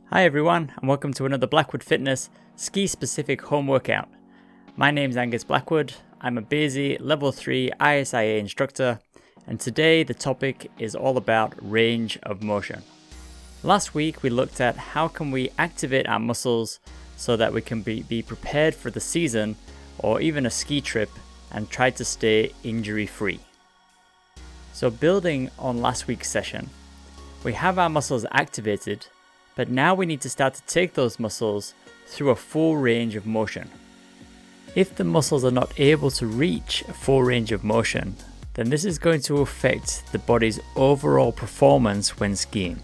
Hi everyone, and welcome to another Blackwood Fitness ski-specific home workout. My name is Angus Blackwood. I'm a BASI Level 3 ISIA instructor, and today the topic is all about range of motion. Last week we looked at how can we activate our muscles so that we can be prepared for the season or even a ski trip and try to stay injury-free. So building on last week's session, we have our muscles activated, but now we need to start to take those muscles through a full range of motion. If the muscles are not able to reach a full range of motion, then this is going to affect the body's overall performance when skiing.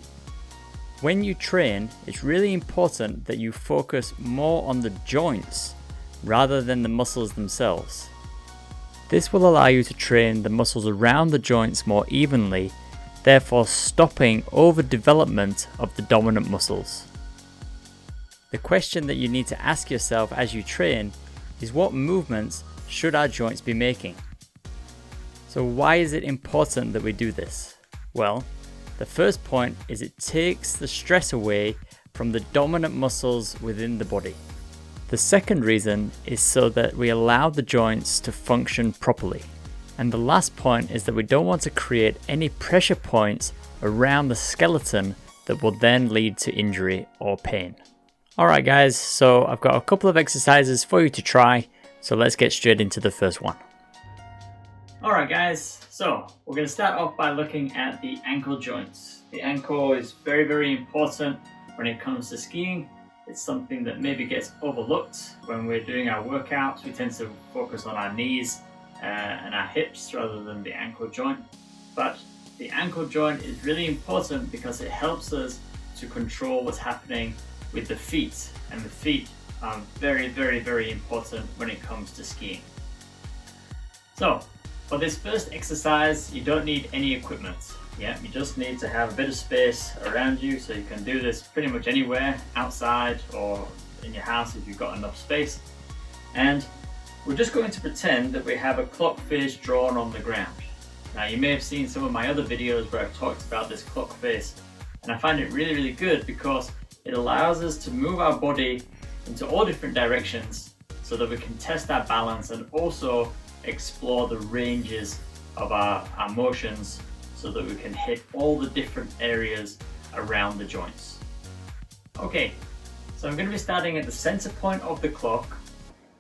When you train, it's really important that you focus more on the joints rather than the muscles themselves. This will allow you to train the muscles around the joints more evenly, therefore stopping overdevelopment of the dominant muscles. The question that you need to ask yourself as you train is, what movements should our joints be making? So why is it important that we do this? Well, the first point is it takes the stress away from the dominant muscles within the body. The second reason is so that we allow the joints to function properly. And the last point is that we don't want to create any pressure points around the skeleton that will then lead to injury or pain. Alright guys, so I've got a couple of exercises for you to try, so let's get straight into the first one. Alright guys, so we're going to start off by looking at the ankle joints. The ankle is very important when it comes to skiing. It's something that maybe gets overlooked when we're doing our workouts. We tend to focus on our knees and our hips rather than the ankle joint. But the ankle joint is really important because it helps us to control what's happening with the feet, and the feet are very important when it comes to skiing. So for this first exercise, you don't need any equipment. You just need to have a bit of space around you, so you can do this pretty much anywhere, outside or in your house if you've got enough space. And we're just going to pretend that we have a clock face drawn on the ground. Now you may have seen some of my other videos where I've talked about this clock face, and I find it really good because it allows us to move our body into all different directions so that we can test our balance and also explore the ranges of our motions so that we can hit all the different areas around the joints. Okay, so I'm going to be starting at the center point of the clock.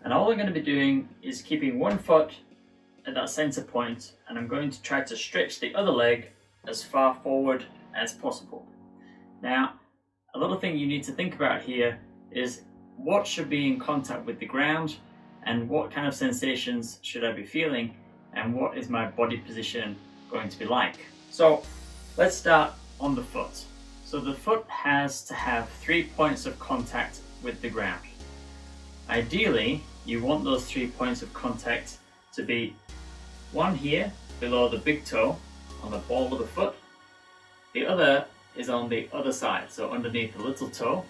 And all I'm going to be doing is keeping one foot at that center point, and I'm going to try to stretch the other leg as far forward as possible. Now, a little thing you need to think about here is what should be in contact with the ground, and what kind of sensations should I be feeling, and what is my body position going to be like. So let's start on the foot. So the foot has to have 3 points of contact with the ground. Ideally, you want those 3 points of contact to be one here below the big toe on the ball of the foot. The other is on the other side, so underneath the little toe,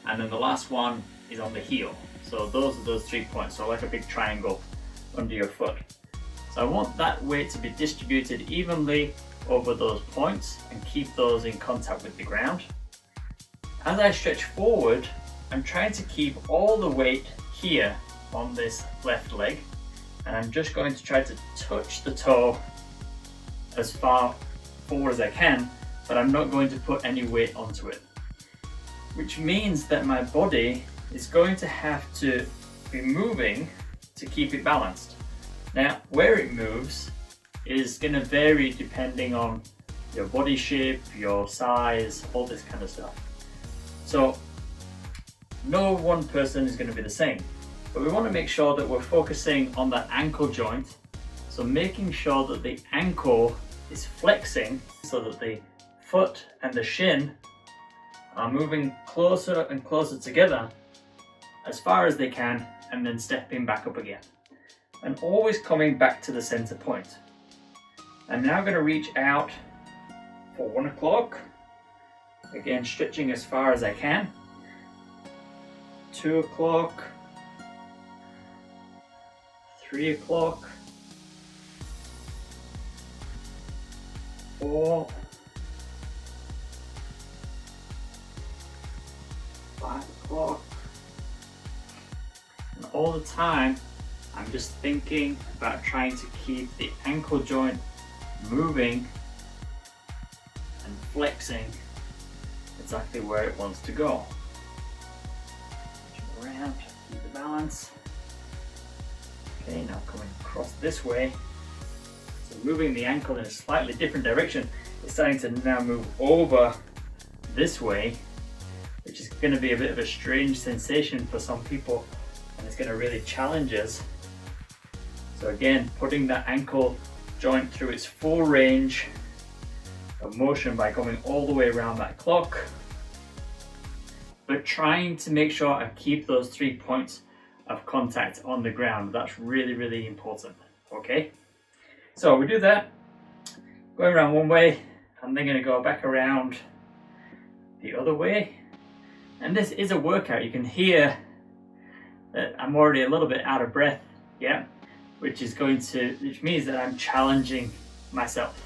and then the last one is on the heel. So those are those 3 points, so like a big triangle under your foot. So I want that weight to be distributed evenly over those points and keep those in contact with the ground. As I stretch forward, I'm trying to keep all the weight here on this left leg, and I'm just going to try to touch the toe as far forward as I can, but I'm not going to put any weight onto it, which means that my body is going to have to be moving to keep it balanced. Now, where it moves is going to vary depending on your body shape, your size, all this kind of stuff. So no one person is going to be the same, but we want to make sure that we're focusing on that ankle joint. So making sure that the ankle is flexing so that the foot and the shin are moving closer and closer together as far as they can, and then stepping back up again. And always coming back to the center point. I'm now going to reach out for 1 o'clock. Again, stretching as far as I can. 2 o'clock. 3 o'clock. 4. 5 o'clock. And all the time, I'm just thinking about trying to keep the ankle joint moving and flexing exactly where it wants to go. Jump around, keep the balance. Okay, now coming across this way. So moving the ankle in a slightly different direction. It's starting to now move over this way, which is going to be a bit of a strange sensation for some people, and it's going to really challenge us. So again, putting that ankle joint through its full range of motion by going all the way around that clock, but trying to make sure I keep those 3 points of contact on the ground. That's really, really important. Okay, so we do that, going around one way, and then going to go back around the other way. And this is a workout. You can hear that I'm already a little bit out of breath, yeah, which means that I'm challenging myself.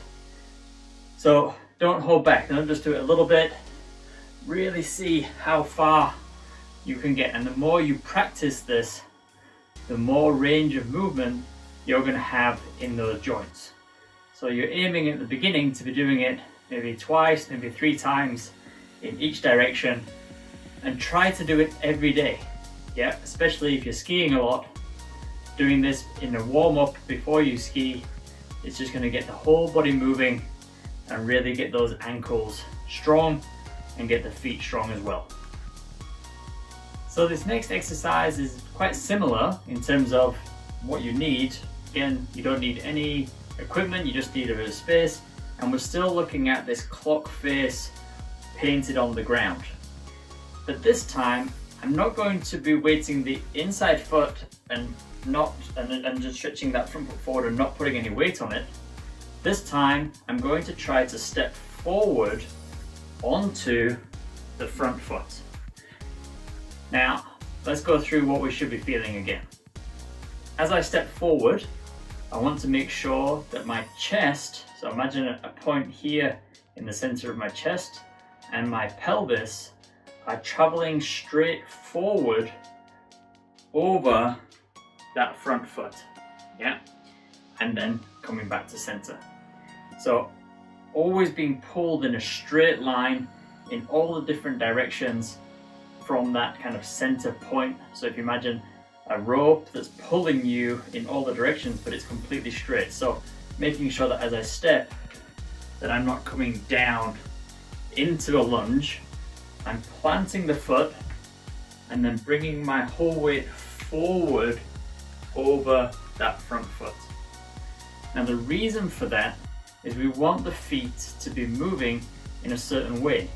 So don't hold back, don't just do it a little bit. Really see how far you can get, and the more you practice this, the more range of movement you're going to have in those joints. So you're aiming at the beginning to be doing it maybe twice, maybe 3 times in each direction, and try to do it every day. Yeah, especially if you're skiing a lot. Doing this in a warm-up before you ski, it's just going to get the whole body moving and really get those ankles strong and get the feet strong as well. So this next exercise is quite similar in terms of what you need. Again, you don't need any equipment, you just need a bit of space, and we're still looking at this clock face painted on the ground. But this time, I'm not going to be weighting the inside foot and just stretching that front foot forward and not putting any weight on it. This time, I'm going to try to step forward onto the front foot. Now, let's go through what we should be feeling again. As I step forward, I want to make sure that my chest, so imagine a point here in the center of my chest, and my pelvis are traveling straight forward over that front foot, yeah, and then coming back to center. So always being pulled in a straight line in all the different directions from that kind of center point. So if you imagine a rope that's pulling you in all the directions, but it's completely straight. So making sure that as I step, that I'm not coming down into a lunge. I'm planting the foot and then bringing my whole weight forward over that front foot. Now the reason for that is we want the feet to be moving in a certain way.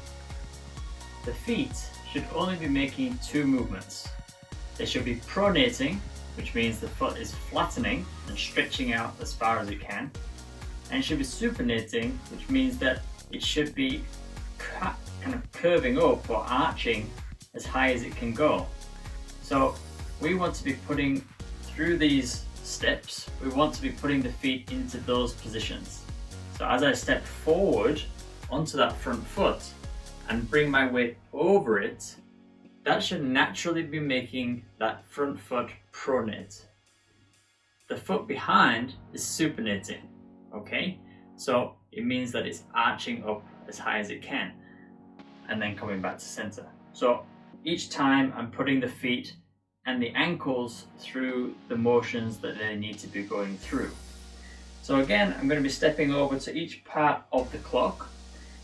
The feet should only be making 2 movements. They should be pronating, which means the foot is flattening and stretching out as far as it can. And it should be supinating, which means that it should be kind of curving up or arching as high as it can go. So we want to be putting through these steps, we want to be putting the feet into those positions. So as I step forward onto that front foot and bring my weight over it, that should naturally be making that front foot pronate. The foot behind is supinating, okay? So it means that it's arching up as high as it can and then coming back to center. So each time I'm putting the feet and the ankles through the motions that they need to be going through. So again, I'm going to be stepping over to each part of the clock.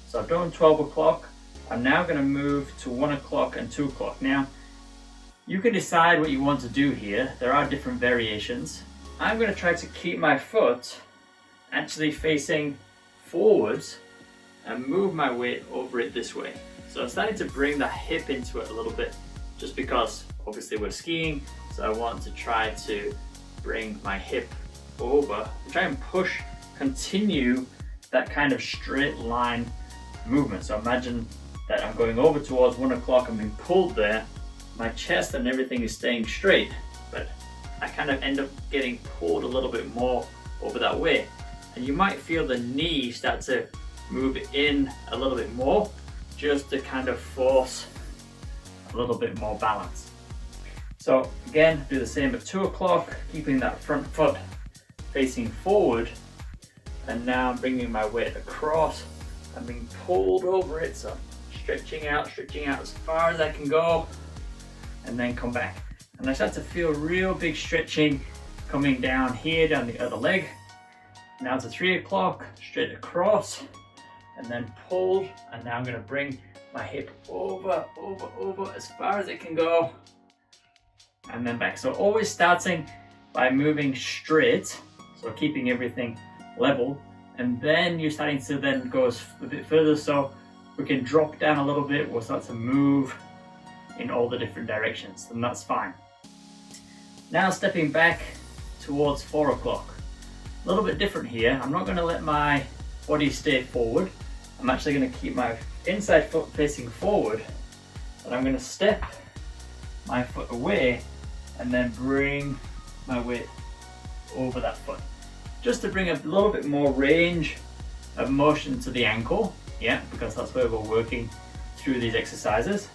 So I've done 12 o'clock. I'm now going to move to 1 o'clock and 2 o'clock. Now, you can decide what you want to do here. There are different variations. I'm going to try to keep my foot actually facing forwards and move my weight over it this way. So I'm starting to bring the hip into it a little bit, just because obviously we're skiing, so I want to try to bring my hip over, try and continue that kind of straight line movement. So imagine that I'm going over towards 1 o'clock and being pulled there, my chest and everything is staying straight, but I kind of end up getting pulled a little bit more over that way. And you might feel the knee start to move in a little bit more, just to kind of force a little bit more balance. So again, do the same at 2 o'clock, keeping that front foot facing forward, and now I'm bringing my weight across and being pulled over it, so stretching out as far as I can go, and then come back. And I start to feel real big stretching coming down here, down the other leg. Now to 3 o'clock, straight across, and then pulled, and now I'm going to bring my hip over as far as it can go, and then back. So always starting by moving straight, so keeping everything level, and then you're starting to then go a bit further, so we can drop down a little bit. We'll start to move in all the different directions, and that's fine. Now stepping back towards 4 o'clock. A little bit different here. I'm not going to let my body stay forward. I'm actually going to keep my inside foot facing forward, and I'm going to step my foot away and then bring my weight over that foot, just to bring a little bit more range of motion to the ankle, yeah, because that's where we're working through these exercises.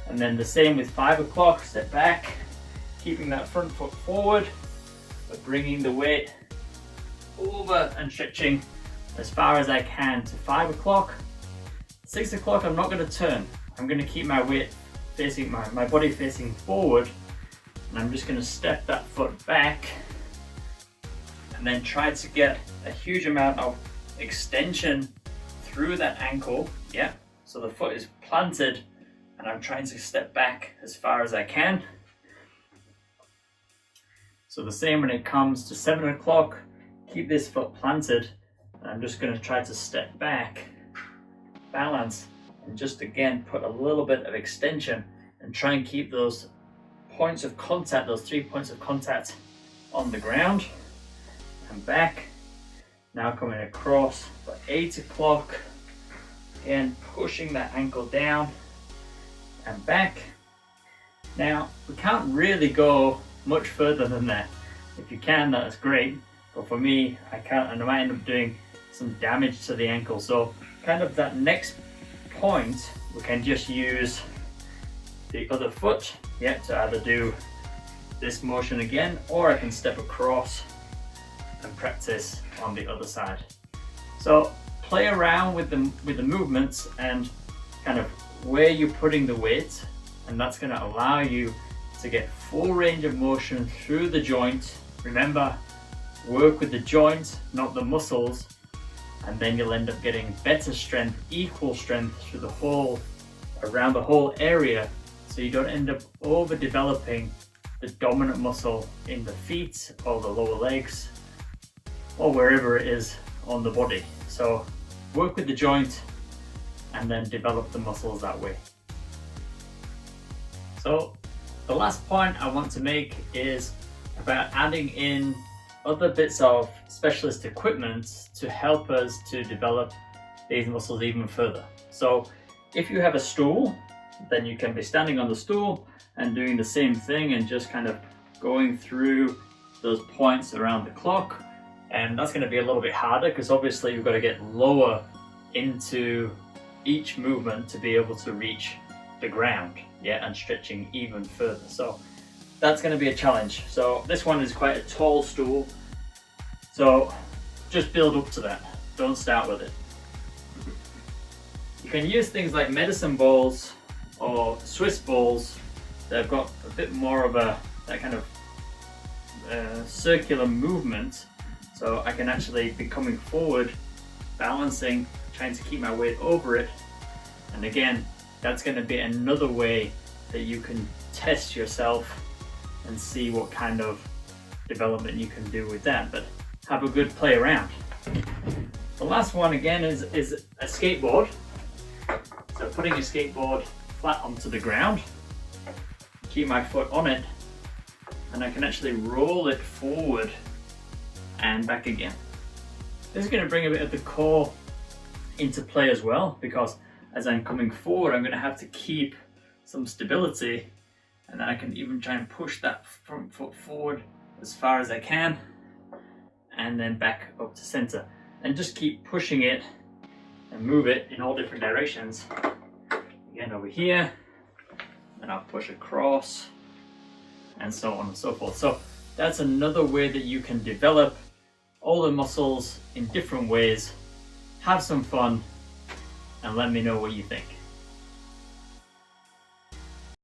And then the same with 5 o'clock, step back, keeping that front foot forward, but bringing the weight over and stretching as far as I can to 5 o'clock. 6 o'clock, I'm not going to turn. I'm going to keep my weight facing, my body facing forward, and I'm just going to step that foot back and then try to get a huge amount of extension through that ankle, yeah. So the foot is planted and I'm trying to step back as far as I can. So the same when it comes to 7 o'clock, keep this foot planted, and I'm just going to try to step back, balance, and just again put a little bit of extension and try and keep those points of contact, those 3 points of contact on the ground. And back. Now coming across for 8 o'clock, again pushing that ankle down and back. Now we can't really go much further than that. If you can, that's great, but for me I can't, and I might end up doing some damage to the ankle. So kind of that next point, we can just use the other foot, yeah, to either do this motion again, or I can step across and practice on the other side. So play around with the movements and kind of where you're putting the weight, and that's going to allow you to get full range of motion through the joint. Remember, work with the joint, not the muscles, and then you'll end up getting better strength, equal strength through the whole, around the whole area, so you don't end up overdeveloping the dominant muscle in the feet or the lower legs or wherever it is on the body. So work with the joint and then develop the muscles that way. So the last point I want to make is about adding in other bits of specialist equipment to help us to develop these muscles even further. So if you have a stool, then you can be standing on the stool and doing the same thing and just kind of going through those points around the clock. And that's going to be a little bit harder because obviously you've got to get lower into each movement to be able to reach the ground, yeah, and stretching even further. So that's going to be a challenge. So this one is quite a tall stool, so just build up to that. Don't start with it. You can use things like medicine balls or Swiss balls. They've got a bit more of that kind of circular movement. So I can actually be coming forward, balancing, trying to keep my weight over it. And again, that's going to be another way that you can test yourself and see what kind of development you can do with that. But have a good play around. The last one again is a skateboard. So putting a skateboard flat onto the ground, keep my foot on it, and I can actually roll it forward and back again. This is going to bring a bit of the core into play as well, because as I'm coming forward, I'm going to have to keep some stability, and then I can even try and push that front foot forward as far as I can, and then back up to center, and just keep pushing it and move it in all different directions. Again, over here, and I'll push across, and so on and so forth. So that's another way that you can develop all the muscles in different ways. Have some fun and let me know what you think.